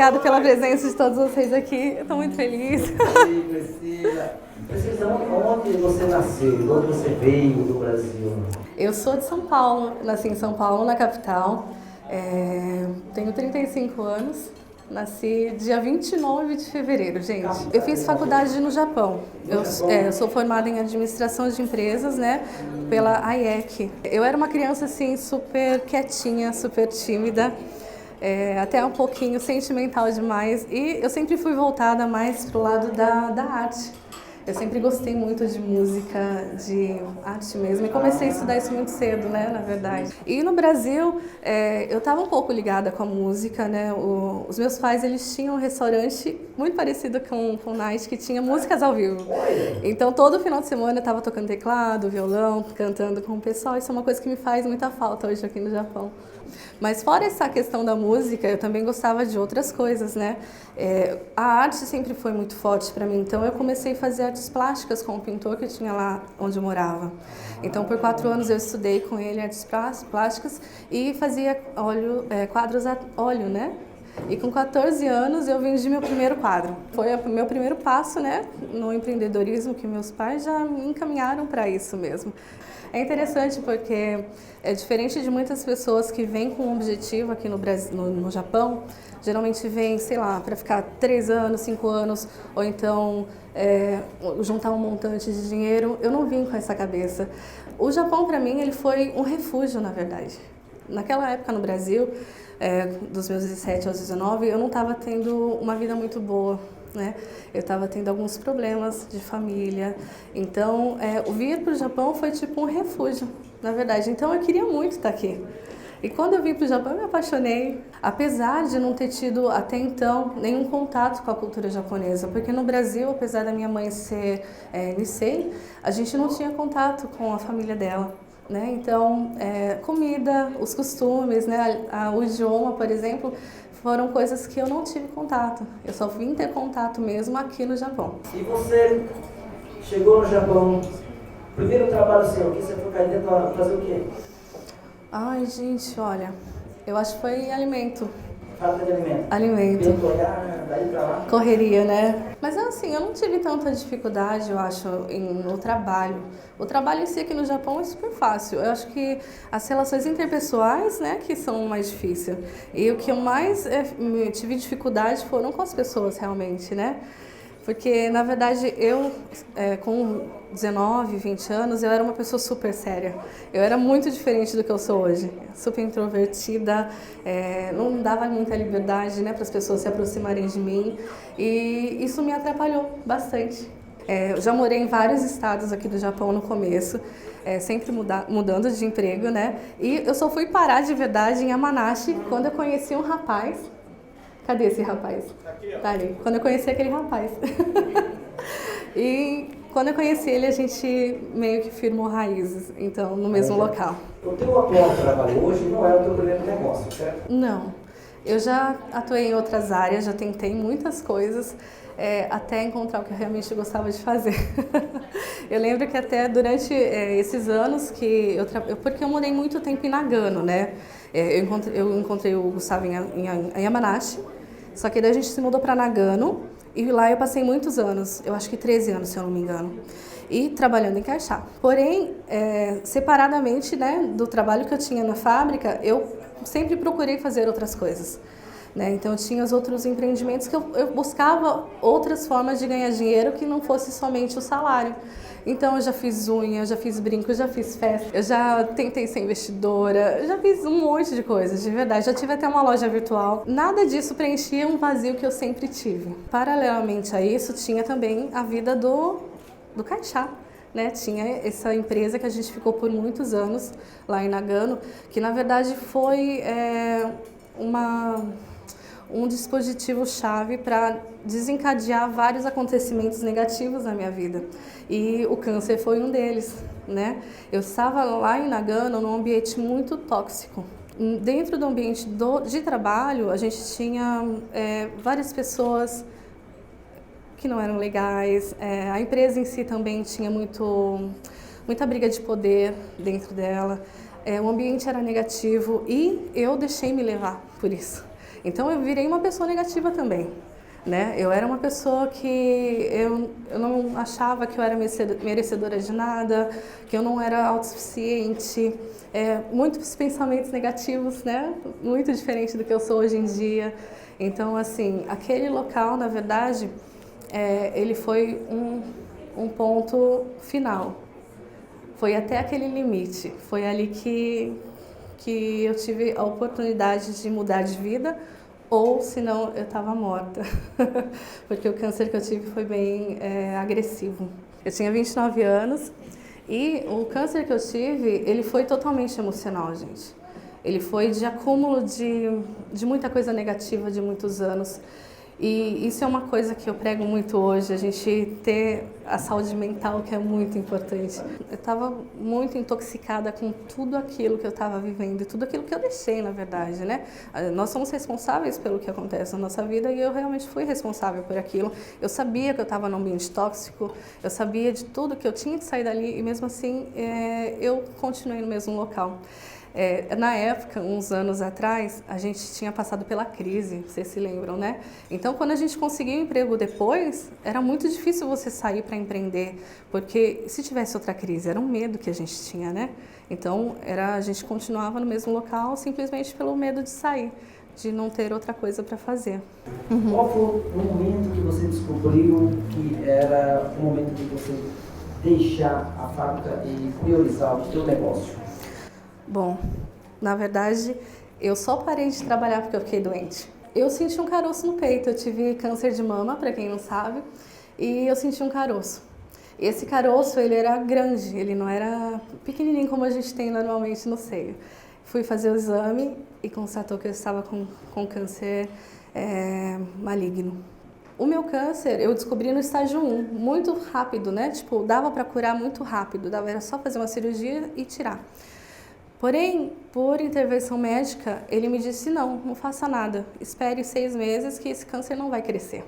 obrigada pela presença de todos vocês aqui. Eu estou muito feliz. Priscila. Priscila, onde você nasceu? De onde você veio do Brasil? Eu sou de São Paulo, nasci em São Paulo, na capital. Tenho 35 anos. Nasci dia 29 de fevereiro, gente. Eu fiz faculdade no Japão. Eu sou formada em administração de empresas, né, pela AIEC. Eu era uma criança, assim, super quietinha, super tímida, até um pouquinho sentimental demais. E eu sempre fui voltada mais pro lado da arte. Eu sempre gostei muito de música, de arte mesmo, e comecei a estudar isso muito cedo, né, na verdade. E no Brasil, eu estava um pouco ligada com a música, né, os meus pais, eles tinham um restaurante muito parecido com o Night, que tinha músicas ao vivo. Então, todo final de semana eu estava tocando teclado, violão, cantando com o pessoal, isso é uma coisa que me faz muita falta hoje aqui no Japão. Mas fora essa questão da música, eu também gostava de outras coisas, né? A arte sempre foi muito forte para mim, então eu comecei a fazer artes plásticas com um pintor que tinha lá onde eu morava. Então, por 4 anos eu estudei com ele artes plásticas e fazia quadros a óleo, né? E com 14 anos eu vendi meu primeiro quadro. Foi o meu primeiro passo, né, no empreendedorismo, que meus pais já me encaminharam para isso mesmo. É interessante porque é diferente de muitas pessoas que vêm com um objetivo aqui no Brasil, no Japão, geralmente vêm, sei lá, para ficar 3 anos, 5 anos, ou então juntar um montante de dinheiro. Eu não vim com essa cabeça. O Japão, para mim, ele foi um refúgio, na verdade. Naquela época no Brasil, dos meus 17 aos 19, eu não estava tendo uma vida muito boa, né? Eu estava tendo alguns problemas de família. Então, o vir para o Japão foi tipo um refúgio, na verdade. Então, eu queria muito estar aqui. E quando eu vim para o Japão, eu me apaixonei, apesar de não ter tido até então nenhum contato com a cultura japonesa, porque no Brasil, apesar da minha mãe ser Nisei, a gente não tinha contato com a família dela. Né? Então, comida, os costumes, né? O idioma, por exemplo, foram coisas que eu não tive contato. Eu só vim ter contato mesmo aqui no Japão. E você chegou no Japão, primeiro trabalho seu, que você foi cair dentro para fazer o quê? Ai, gente, olha, eu acho que foi alimento. Fábrica de alimento? Alimento. Tempo olhar, daí pra lá? Correria, né? Mas assim, eu não tive tanta dificuldade, eu acho, no trabalho. O trabalho em si aqui no Japão é super fácil. Eu acho que as relações interpessoais, né, que são mais difíceis. E o que eu mais tive dificuldade foram com as pessoas, realmente, né? Porque, na verdade, eu, com 19, 20 anos, eu era uma pessoa super séria. Eu era muito diferente do que eu sou hoje. Super introvertida, não dava muita liberdade, né, para as pessoas se aproximarem de mim. E isso me atrapalhou bastante. Eu já morei em vários estados aqui do Japão no começo, sempre mudando de emprego, né? E eu só fui parar de verdade em Yamanashi quando eu conheci um rapaz. Cadê esse rapaz? Tá ali. Quando eu conheci aquele rapaz. E quando eu conheci ele, a gente meio que firmou raízes, então, no mesmo local. O teu atual trabalho hoje não é o teu primeiro negócio, certo? Não. Eu já atuei em outras áreas, já tentei muitas coisas, até encontrar o que eu realmente gostava de fazer. Eu lembro que até durante esses anos que porque eu morei muito tempo em Nagano, né? Eu encontrei o Gustavo em Yamanashi, só que daí a gente se mudou para Nagano e lá eu passei muitos anos, eu acho que 13 anos, se eu não me engano, e trabalhando em Kaixá. Porém, separadamente, né, do trabalho que eu tinha na fábrica, eu sempre procurei fazer outras coisas. Né? Então, eu tinha os outros empreendimentos que eu buscava outras formas de ganhar dinheiro que não fosse somente o salário. Então, eu já fiz unha, eu já fiz brinco, eu já fiz festa, eu já tentei ser investidora, eu já fiz um monte de coisas, de verdade. Já tive até uma loja virtual. Nada disso preenchia um vazio que eu sempre tive. Paralelamente a isso, tinha também a vida do Kaixá. Né, tinha essa empresa que a gente ficou por muitos anos lá em Nagano, que na verdade foi um dispositivo-chave para desencadear vários acontecimentos negativos na minha vida. E o câncer foi um deles, né? Eu estava lá em Nagano num ambiente muito tóxico. Dentro do ambiente de trabalho, a gente tinha várias pessoas que não eram legais. A empresa em si também tinha muita briga de poder dentro dela. O ambiente era negativo e eu deixei me levar por isso. Então eu virei uma pessoa negativa também, né? Eu era uma pessoa que eu não achava que eu era merecedora de nada, que eu não era autossuficiente, muitos pensamentos negativos, né? Muito diferente do que eu sou hoje em dia. Então, assim, aquele local, na verdade, ele foi um ponto final. Foi até aquele limite. Foi ali que eu tive a oportunidade de mudar de vida, ou senão eu estava morta, porque o câncer que eu tive foi bem agressivo. Eu tinha 29 anos e o câncer que eu tive, ele foi totalmente emocional, gente. Ele foi de acúmulo de muita coisa negativa de muitos anos. E isso é uma coisa que eu prego muito hoje, a gente ter a saúde mental, que é muito importante. Eu estava muito intoxicada com tudo aquilo que eu estava vivendo e tudo aquilo que eu deixei, na verdade, né? Nós somos responsáveis pelo que acontece na nossa vida e eu realmente fui responsável por aquilo. Eu sabia que eu estava num ambiente tóxico, eu sabia de tudo que eu tinha que sair dali e mesmo assim eu continuei no mesmo local. Na época, uns anos atrás, a gente tinha passado pela crise, vocês se lembram, né? Então, quando a gente conseguiu emprego depois, era muito difícil você sair para empreender, porque se tivesse outra crise, era um medo que a gente tinha, né? Então, a gente continuava no mesmo local simplesmente pelo medo de sair, de não ter outra coisa para fazer. Qual foi o momento que você descobriu que era o momento de você deixar a fábrica e priorizar o seu negócio? Bom, na verdade, eu só parei de trabalhar porque eu fiquei doente. Eu senti um caroço no peito, eu tive câncer de mama, para quem não sabe, e eu senti um caroço. Esse caroço, ele era grande, ele não era pequenininho como a gente tem normalmente no seio. Fui fazer o exame e constatou que eu estava com câncer maligno. O meu câncer eu descobri no estágio 1, muito rápido, né? Tipo, dava para curar muito rápido, era só fazer uma cirurgia e tirar. Porém, por intervenção médica, ele me disse, não faça nada, espere 6 meses que esse câncer não vai crescer.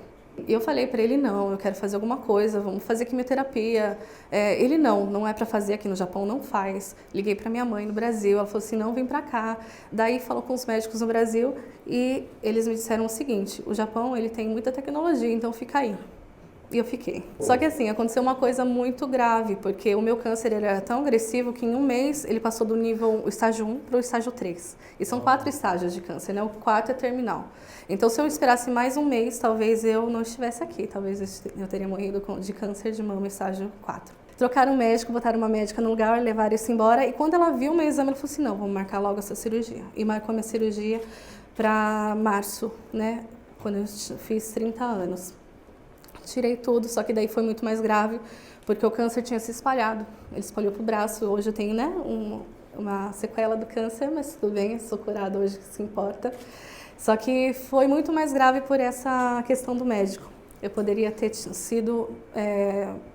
E eu falei para ele, não, eu quero fazer alguma coisa, vamos fazer quimioterapia. Ele, não é para fazer aqui no Japão, não faz. Liguei para minha mãe no Brasil, ela falou assim, não, vem para cá. Daí falou com os médicos no Brasil e eles me disseram o seguinte, o Japão ele tem muita tecnologia, então fica aí. E eu fiquei. Só que assim, aconteceu uma coisa muito grave, porque o meu câncer era tão agressivo que em um mês ele passou do o estágio 1 para o estágio 3. E são 4 estágios de câncer, né? O 4º é terminal. Então, se eu esperasse mais um mês, talvez eu não estivesse aqui. Talvez eu teria morrido de câncer de mama estágio 4. Trocaram o médico, botaram uma médica no lugar, levaram isso embora. E quando ela viu o meu exame, ela falou assim, não, vamos marcar logo essa cirurgia. E marcou a minha cirurgia para março, né? Quando eu fiz 30 anos. Tirei tudo, só que daí foi muito mais grave, porque o câncer tinha se espalhado. Ele espalhou para o braço, hoje eu tenho, né, uma sequela do câncer, mas tudo bem, sou curada hoje, que se importa. Só que foi muito mais grave por essa questão do médico. Eu poderia ter sido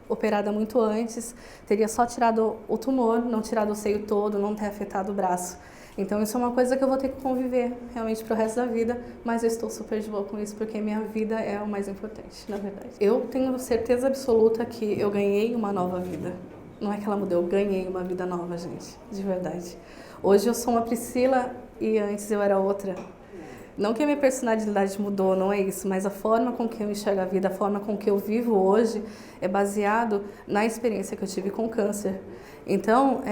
operada muito antes, teria só tirado o tumor, não tirado o seio todo, não ter afetado o braço. Então isso é uma coisa que eu vou ter que conviver realmente pro resto da vida, mas eu estou super de boa com isso porque minha vida é o mais importante, na verdade. Eu tenho certeza absoluta que eu ganhei uma nova vida. Não é que ela mudou, eu ganhei uma vida nova, gente, de verdade. Hoje eu sou uma Priscila e antes eu era outra. Não que a minha personalidade mudou, não é isso, mas a forma com que eu enxergo a vida, a forma com que eu vivo hoje é baseado na experiência que eu tive com câncer. Então,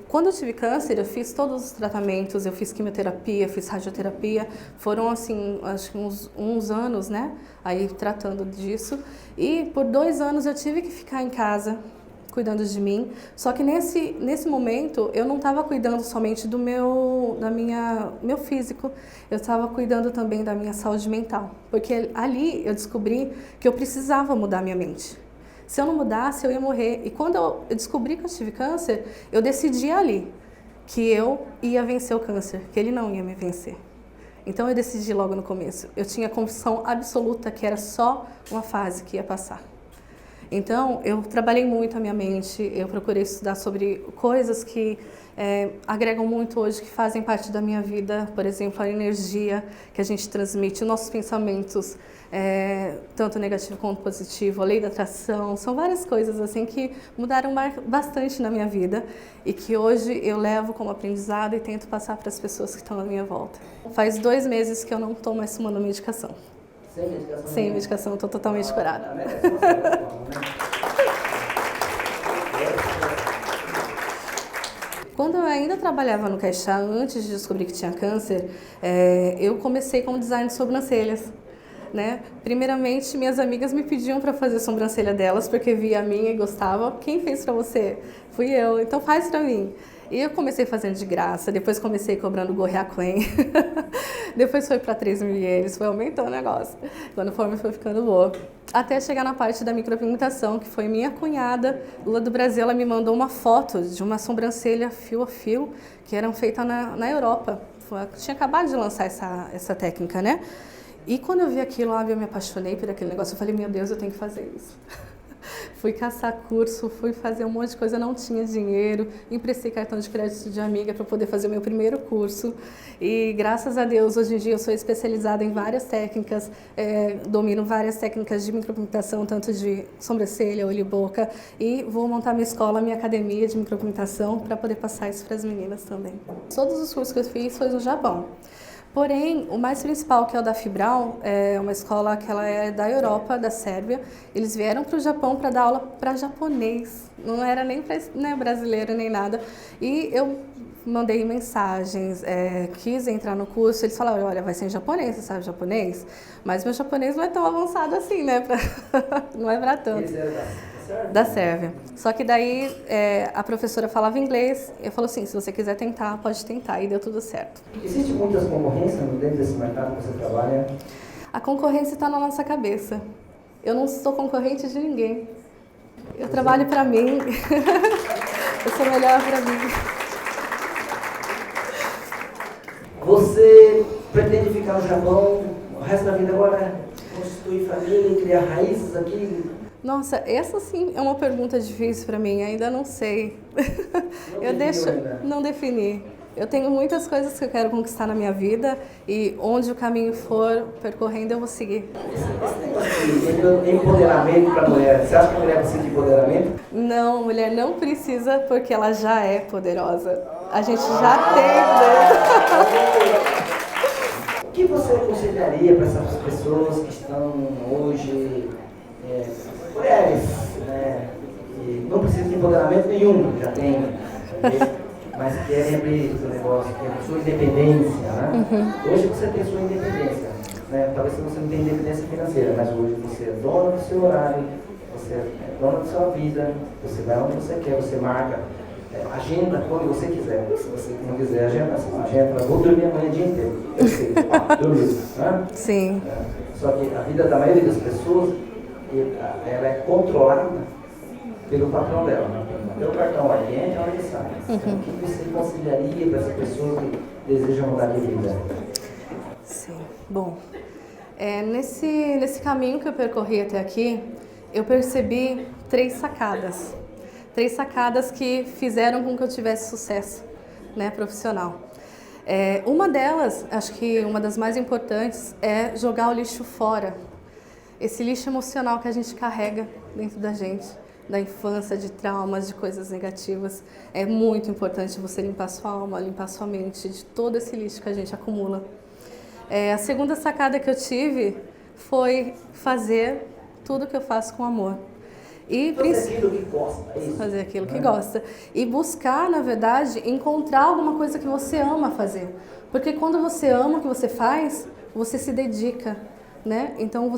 quando eu tive câncer, eu fiz todos os tratamentos, eu fiz quimioterapia, fiz radioterapia, foram assim, acho que uns anos, né, aí tratando disso. E por 2 anos eu tive que ficar em casa, cuidando de mim, só que nesse momento eu não estava cuidando somente do meu físico, eu estava cuidando também da minha saúde mental, porque ali eu descobri que eu precisava mudar minha mente. Se eu não mudasse, eu ia morrer. E quando eu descobri que eu tive câncer, eu decidi ali que eu ia vencer o câncer, que ele não ia me vencer. Então eu decidi logo no começo. Eu tinha a convicção absoluta que era só uma fase que ia passar. Então, eu trabalhei muito a minha mente, eu procurei estudar sobre coisas que agregam muito hoje, que fazem parte da minha vida, por exemplo, a energia que a gente transmite, os nossos pensamentos, tanto negativo quanto positivo, a lei da atração, são várias coisas assim que mudaram bastante na minha vida e que hoje eu levo como aprendizado e tento passar para as pessoas que estão à minha volta. Faz 2 meses que eu não estou mais tomando medicação. Sem medicação? Sem medicação, estou totalmente curada. Quando eu ainda trabalhava no Caixá, antes de descobrir que tinha câncer, eu comecei com o design de sobrancelhas. Né? Primeiramente, minhas amigas me pediam para fazer a sobrancelha delas, porque via a minha e gostava. Quem fez para você? Fui eu, então faz para mim. E eu comecei fazendo de graça, depois comecei cobrando Gorria Quen, depois foi para 3.000 ienes, foi aumentando o negócio, quando a forma foi ficando boa. Até chegar na parte da micropigmentação, que foi minha cunhada, lá do Brasil, ela me mandou uma foto de uma sobrancelha fio a fio, que eram feitas na Europa. Tinha acabado de lançar essa técnica, né? E quando eu vi aquilo, eu me apaixonei por aquele negócio, eu falei, meu Deus, eu tenho que fazer isso. Fui caçar curso, fui fazer um monte de coisa, não tinha dinheiro, emprestei cartão de crédito de amiga para poder fazer o meu primeiro curso. E graças a Deus, hoje em dia eu sou especializada em várias técnicas, domino várias técnicas de micropigmentação, tanto de sobrancelha, olho e boca, e vou montar minha escola, minha academia de micropigmentação para poder passar isso para as meninas também. Todos os cursos que eu fiz foi no Japão. Porém, o mais principal, que é o da Fibral, é uma escola que ela é da Europa, da Sérvia. Eles vieram para o Japão para dar aula para japonês, não era nem para brasileiro nem nada. E eu mandei mensagens, quis entrar no curso, eles falaram, olha, vai ser em japonês, você sabe japonês? Mas meu japonês não é tão avançado assim, né? Não é para tanto. Eles eram Da Sérvia. Só que daí a professora falava inglês, eu falei assim, se você quiser tentar, pode tentar, e deu tudo certo. Existe muitas concorrências dentro desse mercado que você trabalha? A concorrência está na nossa cabeça. Eu não sou concorrente de ninguém. Eu trabalho para mim. Eu sou melhor para mim. Você pretende ficar no Japão o resto da vida agora? Constituir família, criar raízes aqui? Nossa, essa sim é uma pergunta difícil para mim, ainda não sei. Não defini. Eu tenho muitas coisas que eu quero conquistar na minha vida e onde o caminho for percorrendo eu vou seguir. Empoderamento para a mulher. Você acha que a mulher precisa de empoderamento? Não, mulher não precisa porque ela já é poderosa. A gente já tem. O que você aconselharia para essas pessoas que estão hoje, mulheres, né, que não precisam de empoderamento nenhum, já tem, mas querem abrir o negócio, querem a sua independência, né? Uhum. Hoje você tem sua independência, né? Talvez você não tenha independência financeira, mas hoje você é dona do seu horário, você é dona da sua vida, você vai onde você quer, você marca, agenda quando você quiser. Se você não quiser agenda, vou dormir amanhã o dia inteiro. Eu sei, dormir, né? Sim. Só que a vida da maioria das pessoas, ela é controlada pelo patrão dela. Meu cartão vai dentro, ela que sai. Então, o que você aconselharia para essa pessoa que deseja mudar de vida? Sim. Bom, nesse caminho que eu percorri até aqui, eu percebi 3 sacadas. 3 sacadas que fizeram com que eu tivesse sucesso, né, profissional. Uma delas, acho que uma das mais importantes, é jogar o lixo fora. Esse lixo emocional que a gente carrega dentro da gente, da infância, de traumas, de coisas negativas. É muito importante você limpar sua alma, limpar sua mente, de todo esse lixo que a gente acumula. A segunda sacada que eu tive foi fazer tudo que eu faço com amor. E fazer aquilo que gosta, é isso. Fazer aquilo que gosta. E buscar, na verdade, encontrar alguma coisa que você ama fazer. Porque quando você ama o que você faz, você se dedica, né? Então,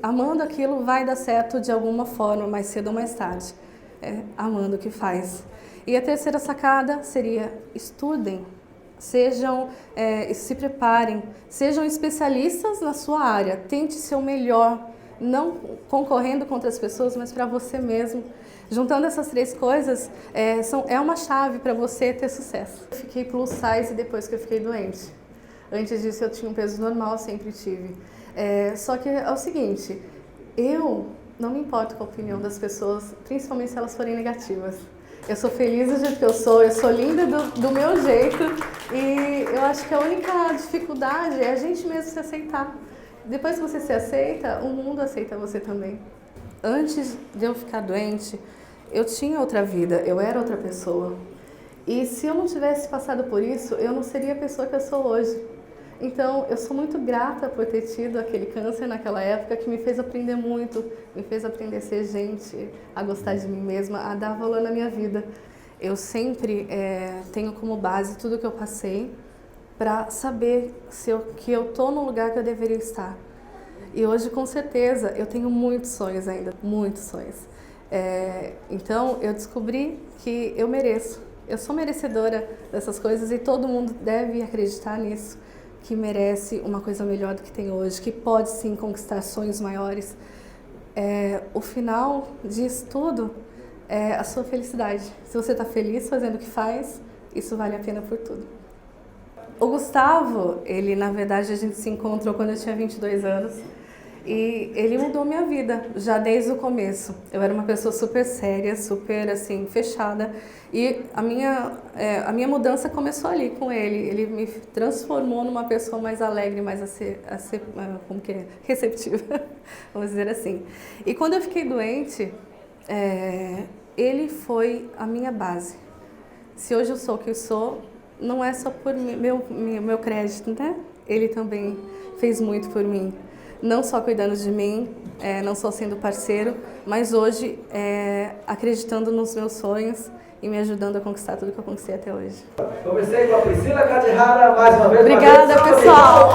amando aquilo vai dar certo de alguma forma, mais cedo ou mais tarde. Amando o que faz. E a terceira sacada seria: estudem, se preparem, sejam especialistas na sua área, tente ser o melhor, não concorrendo contra as pessoas, mas para você mesmo. Juntando essas 3 coisas, é uma chave para você ter sucesso. Eu fiquei plus size depois que eu fiquei doente. Antes disso eu tinha um peso normal, sempre tive. Só que é o seguinte, eu Não me importa com a opinião das pessoas, principalmente se elas forem negativas. Eu sou feliz do jeito que eu sou linda do meu jeito e eu acho que a única dificuldade é a gente mesmo se aceitar. Depois que você se aceita, o mundo aceita você também. Antes de eu ficar doente, eu tinha outra vida, eu era outra pessoa. E se eu não tivesse passado por isso, eu não seria a pessoa que eu sou hoje. Então, eu sou muito grata por ter tido aquele câncer naquela época que me fez aprender muito, me fez aprender a ser gente, a gostar de mim mesma, a dar valor na minha vida. Eu sempre tenho como base tudo que eu passei para saber que eu estou no lugar que eu deveria estar. E hoje, com certeza, eu tenho muitos sonhos ainda, muitos sonhos. Então, eu descobri que eu mereço. Eu sou merecedora dessas coisas e todo mundo deve acreditar nisso, que merece uma coisa melhor do que tem hoje, que pode sim conquistar sonhos maiores. O final disso tudo é a sua felicidade. Se você está feliz fazendo o que faz, isso vale a pena por tudo. O Gustavo, ele na verdade a gente se encontrou quando eu tinha 22 anos e ele mudou minha vida já desde o começo. Eu era uma pessoa super séria, super assim, fechada e a minha mudança começou ali com ele. Ele me transformou numa pessoa mais alegre, mais receptiva, vamos dizer assim. E quando eu fiquei doente, ele foi a minha base. Se hoje eu sou o que eu sou, não é só por meu crédito, né? Ele também fez muito por mim. Não só cuidando de mim, não só sendo parceiro, mas hoje acreditando nos meus sonhos e me ajudando a conquistar tudo que eu conquistei até hoje. Conversei com a Priscila Cadihara mais uma vez. Obrigada, pessoal!